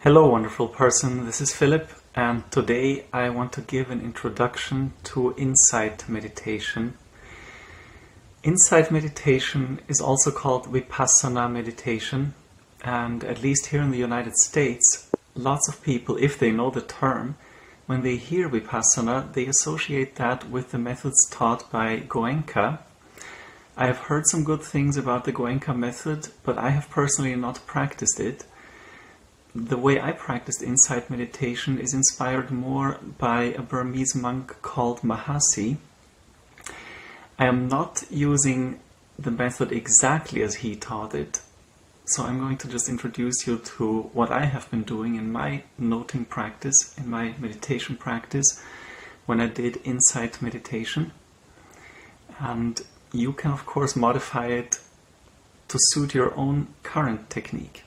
Hello, wonderful person. This is Philip, and today I want to give an introduction to insight meditation. Insight meditation is also called Vipassana meditation, and at least here in the United States, lots of people, if they know the term, when they hear Vipassana, they associate that with the methods taught by Goenka. I have heard some good things about the Goenka method, but I have personally not practiced it. The way I practiced insight meditation is inspired more by a Burmese monk called Mahasi. I am not using the method exactly as he taught it, so I'm going to just introduce you to what I have been doing in my noting practice, in my meditation practice, when I did insight meditation. And you can of course modify it to suit your own current technique.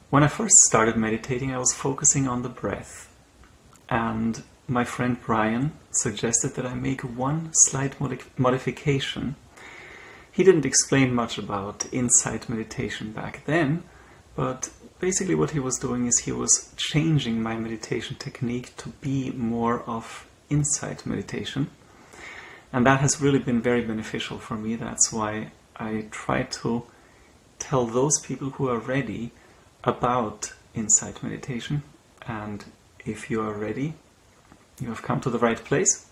When I first started meditating, I was focusing on the breath, and my friend Brian suggested that I make one slight modification. He didn't explain much about insight meditation back then, but basically what he was doing is he was changing my meditation technique to be more of insight meditation, and that has really been very beneficial for me. That's why I try to tell those people who are ready about insight meditation, and if you are ready, you have come to the right place.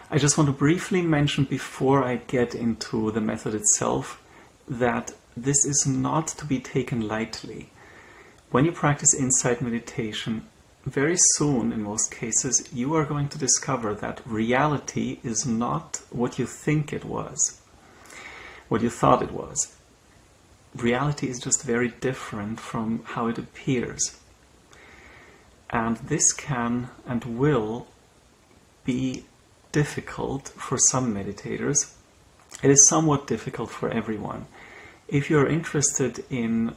I just want to briefly mention before I get into the method itself that this is not to be taken lightly. When you practice insight meditation, very soon in most cases you are going to discover that reality is not what you think it was, what you thought it was. Reality is just very different from how it appears. And this can and will be difficult for some meditators. It is somewhat difficult for everyone. If you're interested in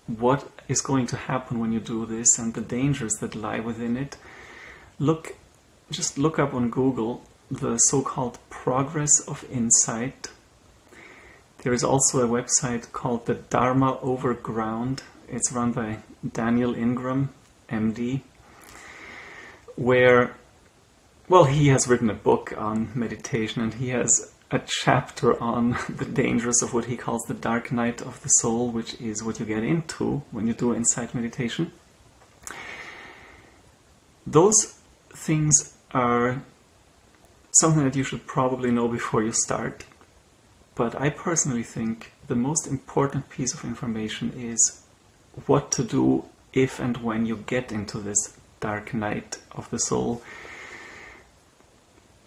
what is going to happen when you do this and the dangers that lie within it, just look up on Google the so-called Progress of Insight. There is also a website called the Dharma Overground. It's run by Daniel Ingram, MD, where, well, he has written a book on meditation, and he has a chapter on the dangers of what he calls the dark night of the soul, which is what you get into when you do insight meditation. Those things are something that you should probably know before you start. But I personally think the most important piece of information is what to do if and when you get into this dark night of the soul.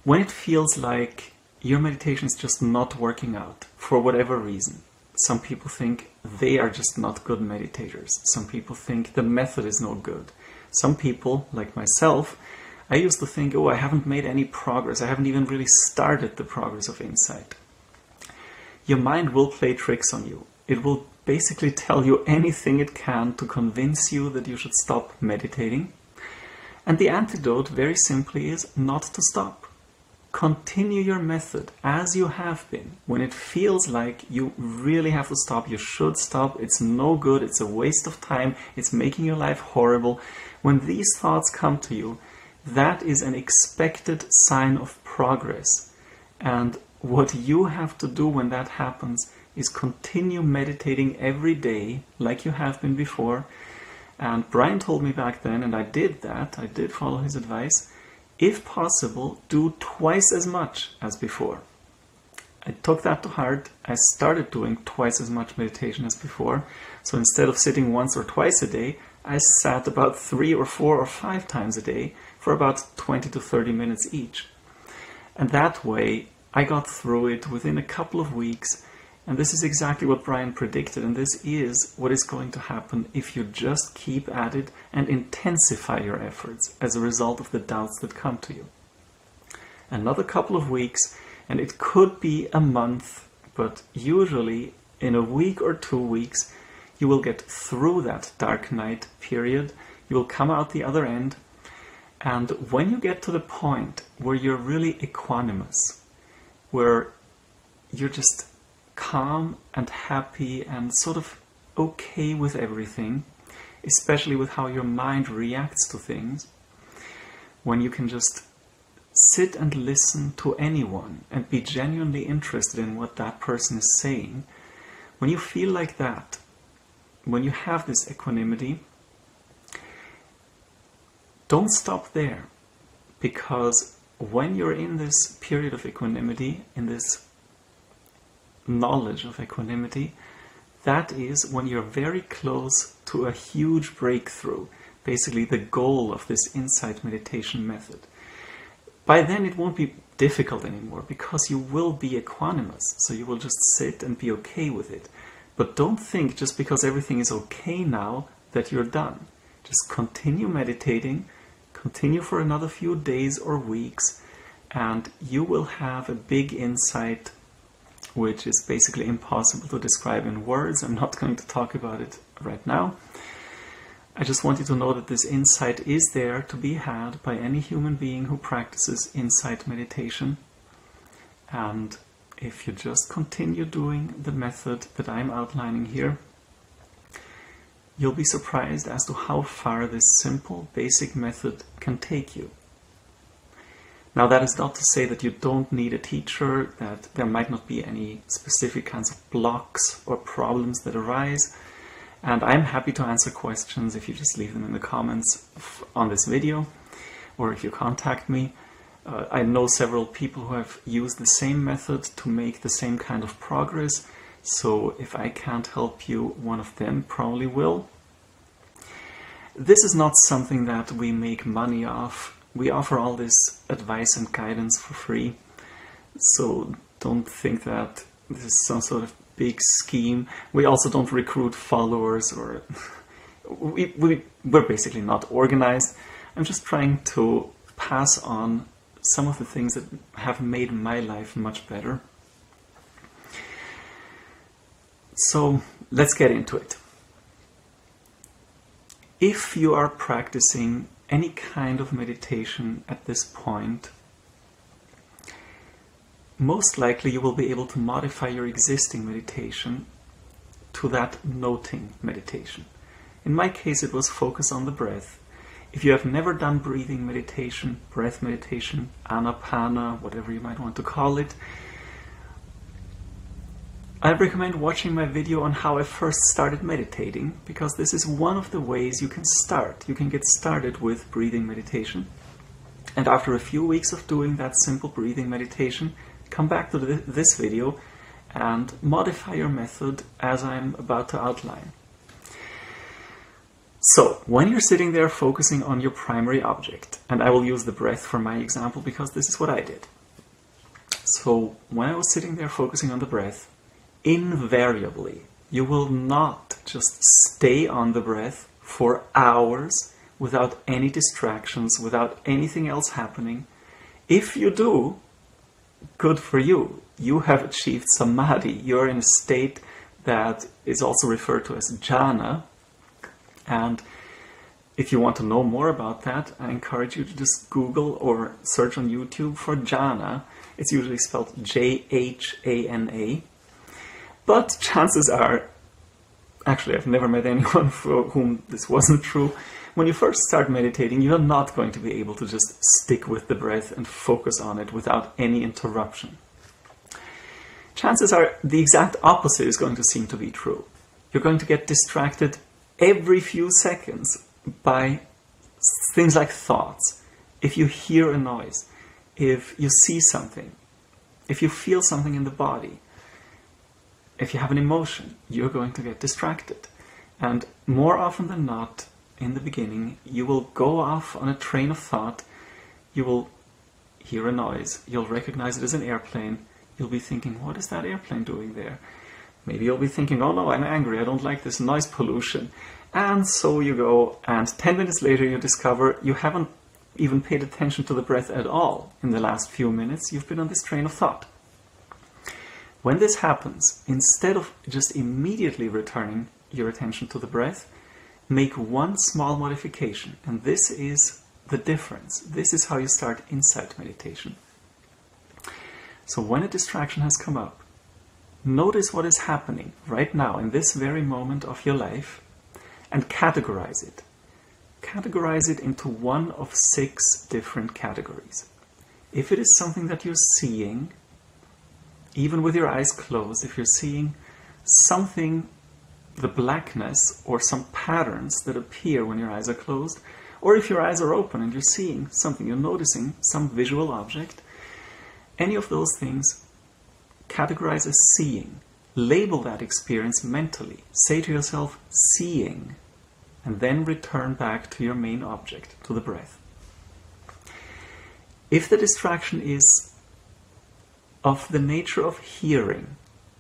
When it feels like your meditation is just not working out for whatever reason. Some people think they are just not good meditators. Some people think the method is no good. Some people, like myself, I used to think, oh, I haven't made any progress. I haven't even really started the progress of insight. Your mind will play tricks on you. It will basically tell you anything it can to convince you that you should stop meditating. And the antidote, very simply, is not to stop. Continue your method as you have been. When it feels like you really have to stop, you should stop. It's no good. It's a waste of time. It's making your life horrible. When these thoughts come to you, that is an expected sign of progress. And what you have to do when that happens is continue meditating every day like you have been before. And Brian told me back then, and I did that, I did follow his advice, if possible, do twice as much as before. I took that to heart. I started doing twice as much meditation as before. So instead of sitting once or twice a day, I sat about 3 or 4 or 5 times a day for about 20 to 30 minutes each. And that way, I got through it within a couple of weeks, and this is exactly what Brian predicted, and this is what is going to happen if you just keep at it and intensify your efforts as a result of the doubts that come to you. Another couple of weeks, and it could be a month, but usually in a week or 2 weeks, you will get through that dark night period, you will come out the other end, and when you get to the point where you're really equanimous, where you're just calm and happy and sort of okay with everything, especially with how your mind reacts to things, when you can just sit and listen to anyone and be genuinely interested in what that person is saying, when you feel like that, when you have this equanimity, don't stop there, because when you're in this period of equanimity, in this knowledge of equanimity, that is when you're very close to a huge breakthrough, basically the goal of this insight meditation method. By then it won't be difficult anymore, because you will be equanimous, so you will just sit and be okay with it. But don't think just because everything is okay now that you're done. Just continue meditating, continue for another few days or weeks, and you will have a big insight which is basically impossible to describe in words. I'm not going to talk about it right now. I just want you to know that this insight is there to be had by any human being who practices insight meditation. And if you just continue doing the method that I'm outlining here, you'll be surprised as to how far this simple, basic method can take you. Now, that is not to say that you don't need a teacher, that there might not be any specific kinds of blocks or problems that arise. And I'm happy to answer questions if you just leave them in the comments on this video, or if you contact me. I know several people who have used the same method to make the same kind of progress, so if I can't help you, one of them probably will. This is not something that we make money off. We offer all this advice and guidance for free, so don't think that this is some sort of big scheme. We also don't recruit followers, or we're basically not organized. I'm just trying to pass on some of the things that have made my life much better. So let's get into it. If you are practicing any kind of meditation at this point, most likely you will be able to modify your existing meditation to that noting meditation. In my case, it was focus on the breath. If you have never done breathing meditation, breath meditation, anapana, whatever you might want to call it, I recommend watching my video on how I first started meditating, because this is one of the ways you can start. You can get started with breathing meditation, and after a few weeks of doing that simple breathing meditation, come back to this video and modify your method as I'm about to outline. So, when you're sitting there focusing on your primary object, and I will use the breath for my example because this is what I did. So, when I was sitting there focusing on the breath, invariably, you will not just stay on the breath for hours without any distractions, without anything else happening. If you do, good for you. You have achieved samadhi. You're in a state that is also referred to as jhana. And if you want to know more about that, I encourage you to just Google or search on YouTube for jhana. It's usually spelled J-H-A-N-A. But chances are, actually I've never met anyone for whom this wasn't true, when you first start meditating, you're not going to be able to just stick with the breath and focus on it without any interruption. Chances are the exact opposite is going to seem to be true. You're going to get distracted every few seconds by things like thoughts. If you hear a noise, if you see something, if you feel something in the body, if you have an emotion, you're going to get distracted. And more often than not, in the beginning, you will go off on a train of thought, you will hear a noise, you'll recognize it as an airplane, you'll be thinking, what is that airplane doing there? Maybe you'll be thinking, oh no, I'm angry, I don't like this noise pollution. And so you go, and 10 minutes later you discover you haven't even paid attention to the breath at all in the last few minutes. You've been on this train of thought. When this happens, instead of just immediately returning your attention to the breath, make one small modification, and this is the difference. This is how you start insight meditation. So when a distraction has come up, Notice what is happening right now in this very moment of your life and categorize it. Categorize it into one of 6 different categories. If it is something that you're seeing, even with your eyes closed, if you're seeing something, the blackness or some patterns that appear when your eyes are closed, or if your eyes are open and you're seeing something, you're noticing some visual object, any of those things, categorize as seeing. Label that experience mentally. Say to yourself, seeing, and then return back to your main object, to the breath. If the distraction is of the nature of hearing,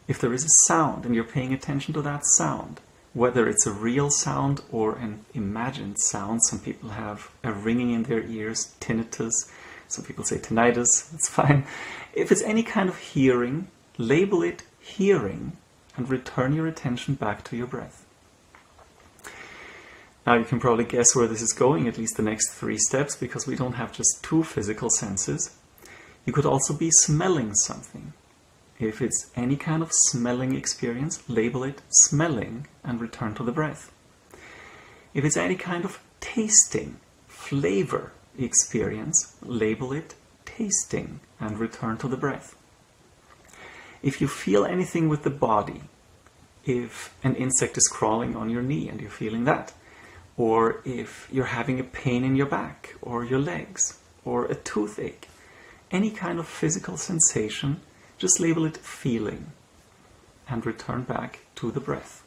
if there is a sound and you're paying attention to that sound, whether it's a real sound or an imagined sound, some people have a ringing in their ears, tinnitus, some people say tinnitus, that's fine. If it's any kind of hearing, label it hearing and return your attention back to your breath. Now you can probably guess where this is going, at least the next 3 steps, because we don't have just 2 physical senses. You could also be smelling something. If it's any kind of smelling experience, label it smelling and return to the breath. If it's any kind of tasting, flavor experience, label it tasting and return to the breath. If you feel anything with the body, if an insect is crawling on your knee and you're feeling that, or if you're having a pain in your back or your legs or a toothache, any kind of physical sensation, just label it feeling and return back to the breath.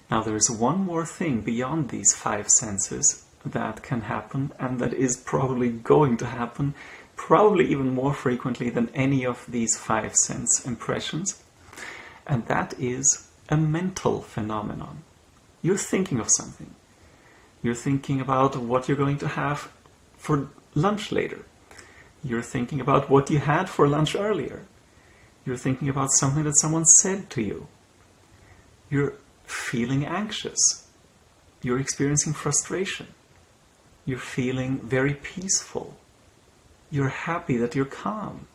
Now there is one more thing beyond these 5 senses that can happen, and that is probably going to happen, probably even more frequently than any of these 5 sense impressions, and that is a mental phenomenon. You're thinking of something. You're thinking about what you're going to have for lunch later. You're thinking about what you had for lunch earlier. You're thinking about something that someone said to you. You're feeling anxious. You're experiencing frustration. You're feeling very peaceful. You're happy that you're calm.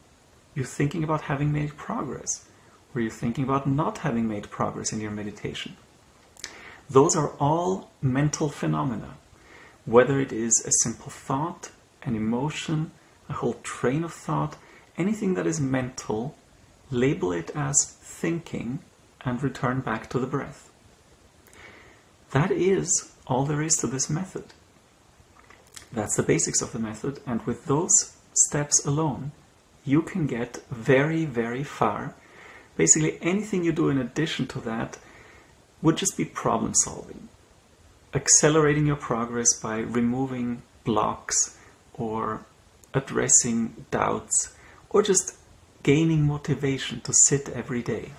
You're thinking about having made progress, or you're thinking about not having made progress in your meditation. Those are all mental phenomena, whether it is a simple thought, an emotion, a whole train of thought, anything that is mental, label it as thinking and return back to the breath. That is all there is to this method. That's the basics of the method, and with those steps alone, you can get very, very far. Basically, anything you do in addition to that would just be problem solving. Accelerating your progress by removing blocks or addressing doubts or just gaining motivation to sit every day.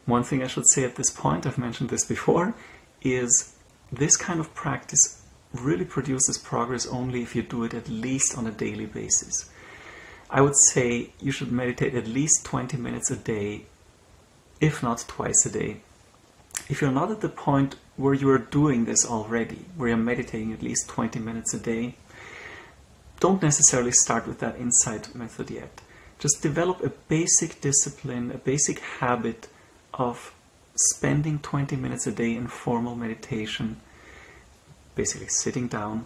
One thing I should say at this point, I've mentioned this before, is this kind of practice really produces progress only if you do it at least on a daily basis. I would say you should meditate at least 20 minutes a day, if not twice a day. If you're not at the point where you are doing this already, where you're meditating at least 20 minutes a day, don't necessarily start with that insight method yet. Just develop a basic discipline, a basic habit of spending 20 minutes a day in formal meditation, basically sitting down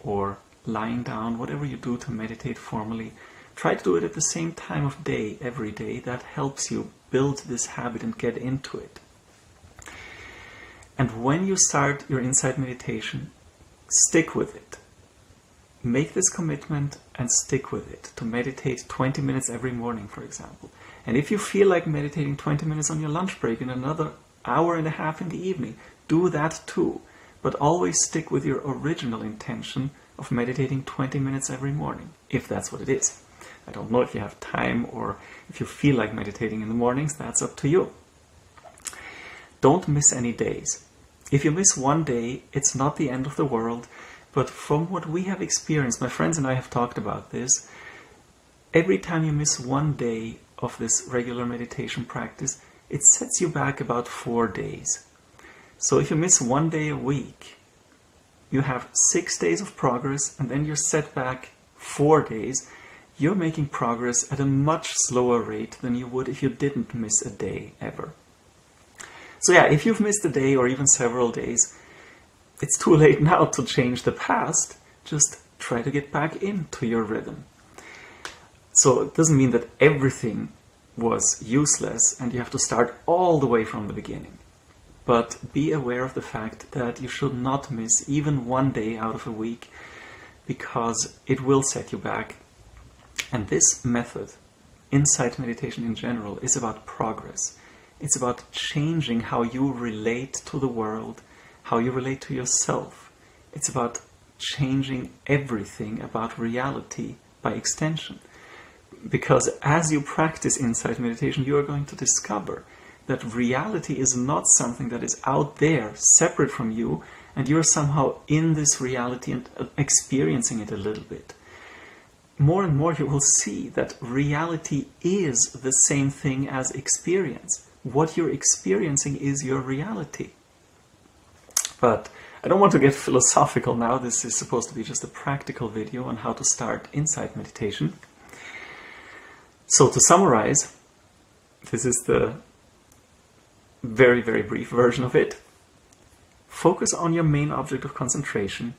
or lying down, whatever you do to meditate formally. Try to do it at the same time of day every day. That helps you build this habit and get into it. And when you start your insight meditation, stick with it. Make this commitment and stick with it to meditate 20 minutes every morning, for example. And if you feel like meditating 20 minutes on your lunch break and another hour and a half in the evening, do that too. But always stick with your original intention of meditating 20 minutes every morning, if that's what it is. I don't know if you have time or if you feel like meditating in the mornings, that's up to you. Don't miss any days. If you miss one day, it's not the end of the world, but from what we have experienced, my friends and I have talked about this, every time you miss one day of this regular meditation practice, it sets you back about 4 days. So if you miss one day a week, you have 6 days of progress, and then you're set back 4 days. you're making progress at a much slower rate than you would if you didn't miss a day ever. So yeah, if you've missed a day or even several days, it's too late now to change the past. Just try to get back into your rhythm. So it doesn't mean that everything was useless and you have to start all the way from the beginning. But be aware of the fact that you should not miss even one day out of a week, because it will set you back. And this method, insight meditation in general, is about progress. It's about changing how you relate to the world, how you relate to yourself. It's about changing everything about reality by extension. Because as you practice insight meditation, you are going to discover that reality is not something that is out there, separate from you, and you're somehow in this reality and experiencing it a little bit. More and more you will see that reality is the same thing as experience. What you're experiencing is your reality. But I don't want to get philosophical now. This is supposed to be just a practical video on how to start insight meditation. So to summarize, this is the very, very brief version of it. Focus on your main object of concentration.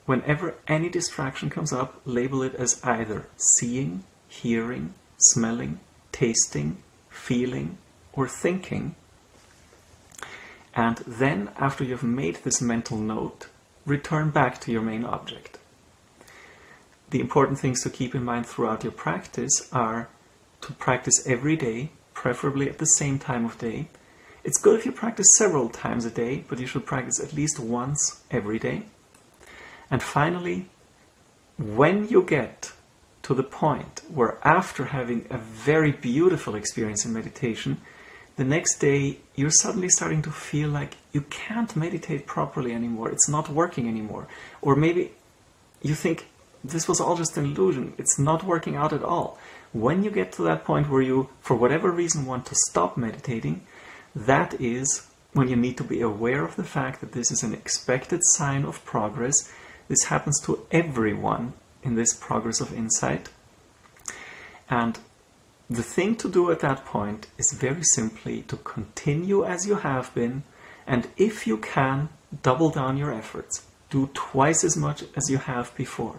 Whenever any distraction comes up, label it as either seeing, hearing, smelling, tasting, feeling, or thinking. And then, after you've made this mental note, return back to your main object. The important things to keep in mind throughout your practice are to practice every day, preferably at the same time of day. It's good if you practice several times a day, but you should practice at least once every day. And finally, when you get to the point where after having a very beautiful experience in meditation, the next day you're suddenly starting to feel like you can't meditate properly anymore, it's not working anymore. Or maybe you think this was all just an illusion, it's not working out at all. When you get to that point where you, for whatever reason, want to stop meditating, that is when you need to be aware of the fact that this is an expected sign of progress. This happens to everyone in this progress of insight. And the thing to do at that point is very simply to continue as you have been, and if you can, double down your efforts. Do twice as much as you have before.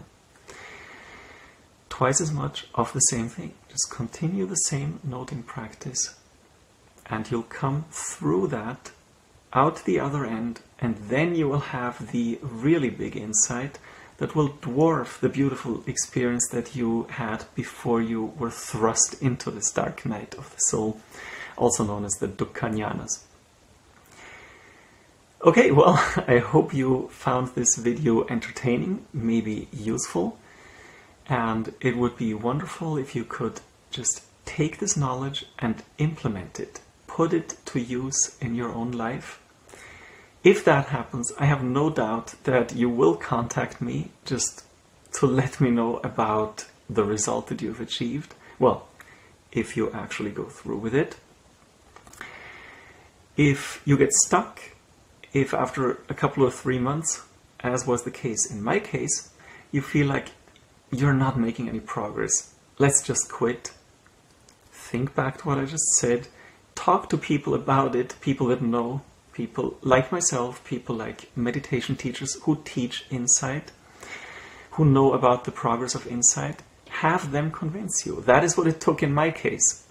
Twice as much of the same thing. Just continue the same noting practice, and you'll come through that, out the other end, and then you will have the really big insight that will dwarf the beautiful experience that you had before you were thrust into this dark night of the soul, also known as the dukkha-jnanas. Okay, well, I hope you found this video entertaining, maybe useful, and it would be wonderful if you could just take this knowledge and implement it, put it to use in your own life. If that happens, I have no doubt that you will contact me just to let me know about the result that you've achieved. Well, if you actually go through with it. If you get stuck, if after a couple of 3 months, as was the case in my case, you feel like you're not making any progress, let's just quit. Think back to what I just said. Talk to people about it, people that know, people like myself, people like meditation teachers who teach insight, who know about the progress of insight. Have them convince you. That is what it took in my case.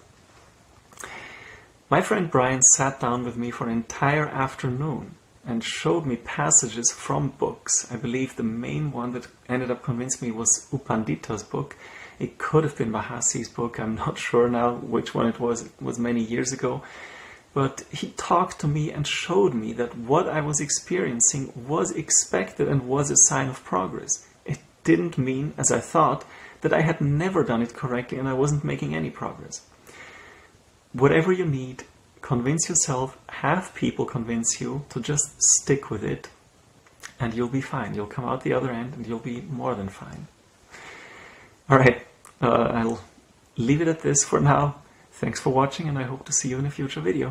My friend Brian sat down with me for an entire afternoon and showed me passages from books. I believe the main one that ended up convincing me was U Pandita's book. It could have been Mahasi's book, I'm not sure now which one it was. It was many years ago. But he talked to me and showed me that what I was experiencing was expected and was a sign of progress. It didn't mean, as I thought, that I had never done it correctly and I wasn't making any progress. Whatever you need, convince yourself, have people convince you to just stick with it, and you'll be fine. You'll come out the other end and you'll be more than fine. Alright, I'll leave it at this for now. Thanks for watching, and I hope to see you in a future video.